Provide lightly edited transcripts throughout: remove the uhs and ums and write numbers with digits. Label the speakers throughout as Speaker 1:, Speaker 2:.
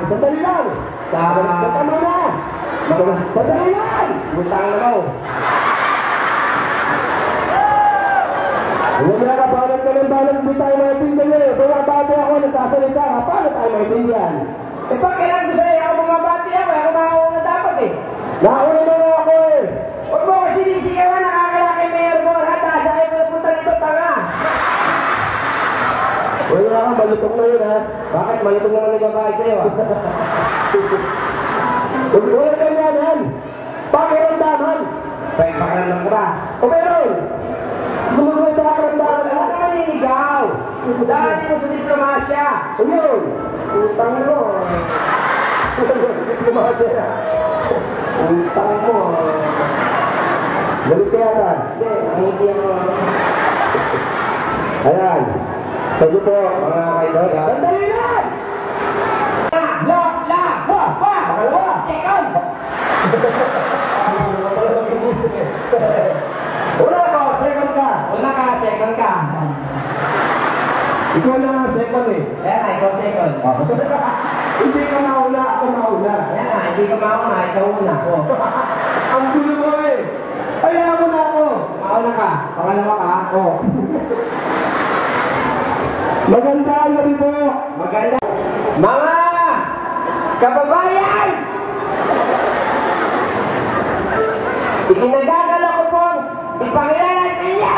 Speaker 1: Sandali lang! Tama na! Sandali lang! Butang na mo! Huwag na kapalat ka ng balang di tayo maintindihan eh. Bumabati ako, nagsasalita ka. Paano tayo maintindihan?
Speaker 2: Eh, pag kailan ko sa'yo, ako bumabati ako. Ako makauna dapat eh.
Speaker 1: Nakauna na ako eh.
Speaker 2: Huwag mo ko sinisigawan, nakakalaki mayor mo. Hata, dahil ko napunta dito, tanga.
Speaker 1: Wala ka, malutong na yun ha.
Speaker 2: Bakit? Malutong naman nagbabayad sa'yo ah.
Speaker 1: Wala ka yan. Pakiramdaman.
Speaker 2: Pakiramdam ko ba?
Speaker 1: O meron. Lumagay sa pakiramdaman.
Speaker 2: Wala ka maninigaw. Dahil mo sa diplomasya.
Speaker 1: O yun. Utang mo. Diplomasya. Utang mo. Galit ka yata.
Speaker 2: Hindi ako.
Speaker 1: Ayan. Sabi po, mga idol ha.
Speaker 2: Sandali lang! Pangalawa! Second!
Speaker 1: Una ko, second ka.
Speaker 2: Una ka, second ka.
Speaker 1: Ikaw na nga second eh.
Speaker 2: Ayan na, ikaw second.
Speaker 1: Hindi ka mauna, ako mauna.
Speaker 2: Ayan na, hindi ka mauna, ikaw una.
Speaker 1: Ang gulo mo eh. Ayaw mo na ako.
Speaker 2: Mauna ka, pangalawa ka.
Speaker 1: Oh. Maganda ang gabi po.
Speaker 2: Maganda. Mga kababayan! Ikinagagala ko pong ipangilala sa inyo!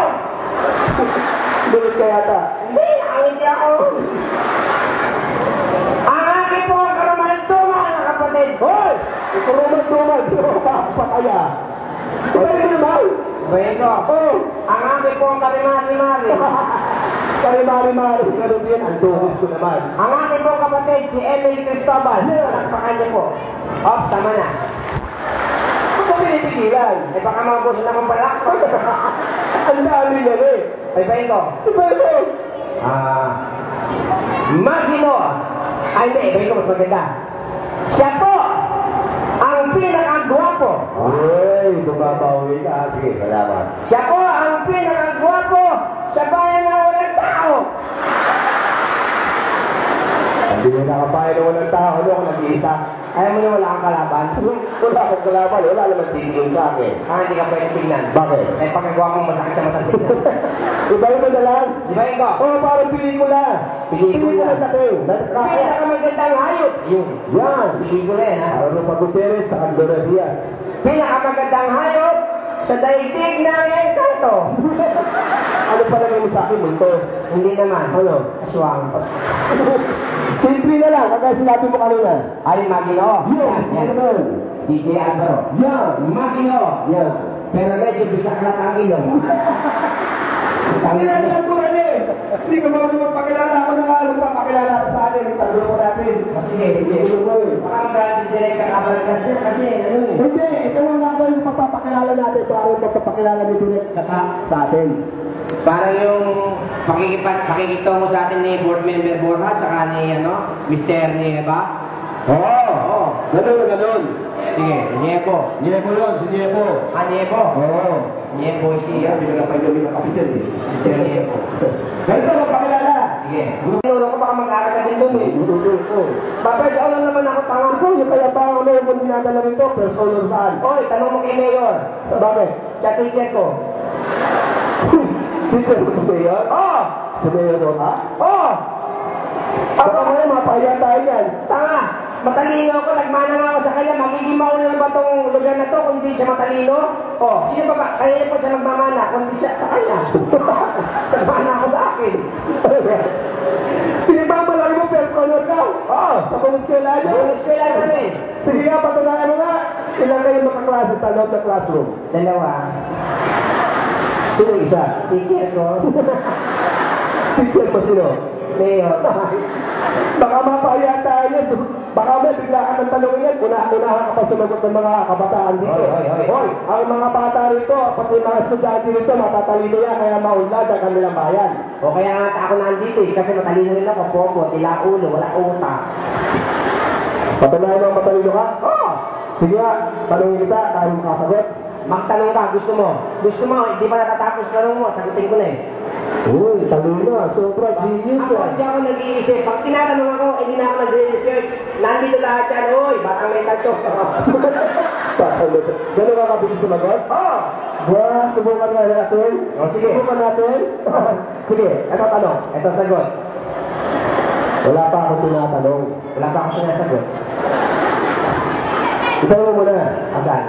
Speaker 1: Gulit ka yata.
Speaker 2: Hindi ako. Ang aking po karumaltuman na kapatid.
Speaker 1: Hoy! Ikaruman-tuman. Pa kaya. Iba mo naman.
Speaker 2: Bueno.
Speaker 1: Oh.
Speaker 2: Ang aking po karimari-mari.
Speaker 1: Karimari-mari. Ganun din. Ang tungkol ko naman.
Speaker 2: Ang aking po kapatid, si Emily Cristobal. Nakpakan niyo po. Off, tama na.
Speaker 1: Ba't mo pinipigilan?
Speaker 2: Eh baka mabusin na kong balak.
Speaker 1: Ang dami na eh.
Speaker 2: Ay ba ito?
Speaker 1: Iba mo.
Speaker 2: Magino. Ay hindi, iba ito mas maganda. Siya po ang pinakagwapo.
Speaker 1: Ay, bumabawi ka. Sige, salamat.
Speaker 2: Siya po ang pinakagwapo sa bayan ng walang tao.
Speaker 1: Hindi mo nakapaya na walang tao. Ano ako nag-iisa?
Speaker 2: Ayaw mo na wala kang kalaban.
Speaker 1: Wala akong kalaban. Wala naman tingin sa akin.
Speaker 2: Hindi ka pwede tingnan.
Speaker 1: Bakit?
Speaker 2: Eh pagkagwapo mo masakit sa mata tingnan.
Speaker 1: Iba mo na lang.
Speaker 2: Di ba ikaw?
Speaker 1: Oo, parang pelikula.
Speaker 2: Pelikula.
Speaker 1: Pelikula sa akin.
Speaker 2: Pinakamagandang hayop.
Speaker 1: Yun. Yan.
Speaker 2: Pelikula yan ha.
Speaker 1: Araw pa Gutierrez sa Andorra Diaz.
Speaker 2: Pinakamagandang hayop sa daigdig ng Encanto.
Speaker 1: Ano pala yung sa akin, Munto?
Speaker 2: Hindi naman.
Speaker 1: Ano?
Speaker 2: Aswang.
Speaker 1: Simple na lang, kagaya sinabi mo kanina.
Speaker 2: Ay, Magino.
Speaker 1: Yan, yan naman.
Speaker 2: DJ Alvaro.
Speaker 1: Yan.
Speaker 2: Magino.
Speaker 1: Yan.
Speaker 2: Pero medyo bisaklat ang ilong.
Speaker 1: Pakilala ko rin eh. Hindi ka ba magpakilala ako na alam pa, pakilala ka sa atin. Sa grupo natin.
Speaker 2: Sige, sige. Baka magalit si Direk ang kabalag kasi ano eh.
Speaker 1: Hindi, ito ang nga yung magpapakilala natin. Ito ang magpapakilala ni Direk sa atin.
Speaker 2: Parang yung pakikitungo sa atin ni board member Borja, tsaka ni, Mr. Nieva.
Speaker 1: Oo. Ganun.
Speaker 2: Sige, Niebo.
Speaker 1: Niebo yun, si Niebo.
Speaker 2: Niebo?
Speaker 1: Oo.
Speaker 2: Niebo siya.
Speaker 1: Hindi ka napay kami ng kapitan eh.
Speaker 2: Mr. Niebo.
Speaker 1: Ganito, magpakilala.
Speaker 2: Sige. Ano ko baka mag-aaral ka din doon eh. Babay, sa ulan naman ako tanga ko.
Speaker 1: Yung kaya pa ako na yung dinadala rito, personal saan?
Speaker 2: Oy, tanong mo kay Mayor.
Speaker 1: Bakit?
Speaker 2: Sa teacher ko.
Speaker 1: Teacher mo si Mayor?
Speaker 2: Oh!
Speaker 1: Si Mayor mo, ha?
Speaker 2: Oh!
Speaker 1: Baka mo mapahiya tayo yan.
Speaker 2: Tanga! Matalino ako, nagmana nga ako sa kanya. Magiging mauna na ba itong lugar na to kung hindi siya matalino? Oh, sino ba? Kaya po siya nagmamana kung hindi siya sa kanya. Nagmana ako sa akin.
Speaker 1: Pinagmamalaki mo, personal ka? Oo. Sa bumuskwela niyo?
Speaker 2: Bumuskwela namin.
Speaker 1: Sige nga, patunayan mo nga. Ilan kayo makaklase sa loob ng classroom?
Speaker 2: Dalawa.
Speaker 1: Sino isa?
Speaker 2: Teacher ko.
Speaker 1: Teacher ko sino?
Speaker 2: Mayor.
Speaker 1: Baka mapahiya tayo. Baka may bigla ka ng tanongin yan. Unahan ka pa sumagot ng mga kabataan dito.
Speaker 2: Hoy.
Speaker 1: Ang mga bata rito, pati mga estudyante rito, matatalino yan, kaya maunlad ang kanilang bayan.
Speaker 2: O kaya nga ako nandito eh, kasi matalino rin ako, popo, tila ulo, wala utak.
Speaker 1: Patunayan mo ang matalino ka?
Speaker 2: Oh!
Speaker 1: Sige nga, tanongin kita, tayo makasagot.
Speaker 2: Magtanong ka, gusto mo. Gusto mo, hindi pa natatapos tanong mo, sagutin ko na eh.
Speaker 1: Uy, talino na, sobra genius
Speaker 2: Ako, hindi ako nag-iisip. Pag tinatanong ako, hindi na ako nag-research. Nandito lahat yan, oy, batang mental to.
Speaker 1: Gano'n ka kabilis sumagot?
Speaker 2: Oo!
Speaker 1: Buwan, subukan nga natin.
Speaker 2: Sige.
Speaker 1: Subukan natin.
Speaker 2: Sige, ito tanong, ito sagot.
Speaker 1: Wala pa akong tinatanong.
Speaker 2: Wala pa ako sinasagot.
Speaker 1: Itanong mo muna.
Speaker 2: Asan?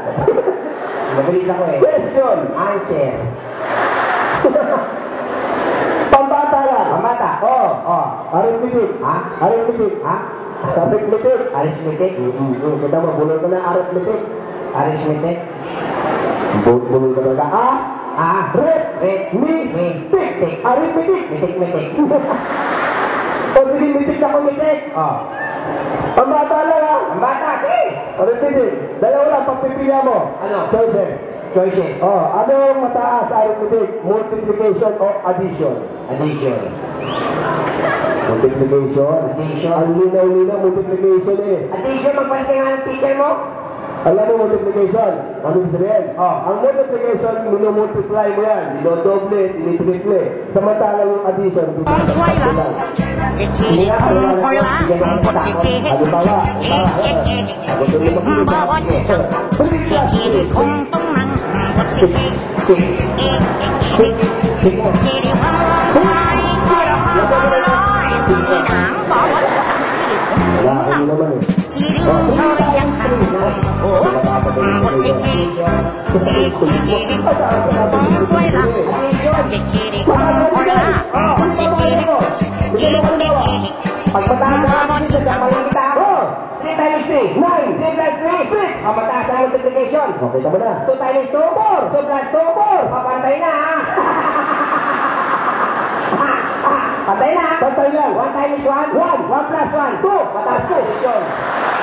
Speaker 2: Mabilis ako eh.
Speaker 1: Question!
Speaker 2: Answer.
Speaker 1: Pambata lang.
Speaker 2: Pambata?
Speaker 1: Oo.
Speaker 2: Oh.
Speaker 1: Arithmetic.
Speaker 2: Ha?
Speaker 1: Arithmetic.
Speaker 2: Ha?
Speaker 1: Arithmetic.
Speaker 2: Arithmetic?
Speaker 1: Kita mo, bulol ka na arithmetic.
Speaker 2: Arithmetic?
Speaker 1: Bulol ka na ka. Red.
Speaker 2: Tik.
Speaker 1: Arithmetic.
Speaker 2: Mitik.
Speaker 1: O sige, mitik na kumitik.
Speaker 2: Oh.
Speaker 1: Pambata lang ha.
Speaker 2: Pambata, sige.
Speaker 1: Arithmetic. Dalawa lang, pagpipila mo.
Speaker 2: Ano?
Speaker 1: Choices. Oh, ano ang mataas sa arithmetic? Multiplication o addition?
Speaker 2: Addition.
Speaker 1: Multiplication. Ang linaw-linaw, multiplication eh.
Speaker 2: Addition, magpalit ka nga ng teacher mo?
Speaker 1: Alam mo multiplication? Ano yung sabihin?
Speaker 2: Oh.
Speaker 1: Ang multiplication, minumultiply mo yan. Dinodoble, tinitriple. Samantalang yung addition, wala akong naman eh.
Speaker 2: Pagpataas sa kapalong kita ako. 3 times 3. 9. 3 plus 3. 6. Ang mataas ang multiplication.
Speaker 1: Okay, tama na.
Speaker 2: 2 times 2. 4. 2 plus 2. 4. Papantay na ha. Pantay na.
Speaker 1: Pantay lang.
Speaker 2: 1 times 1. 1. 1 plus 1. 2. Mataas 2.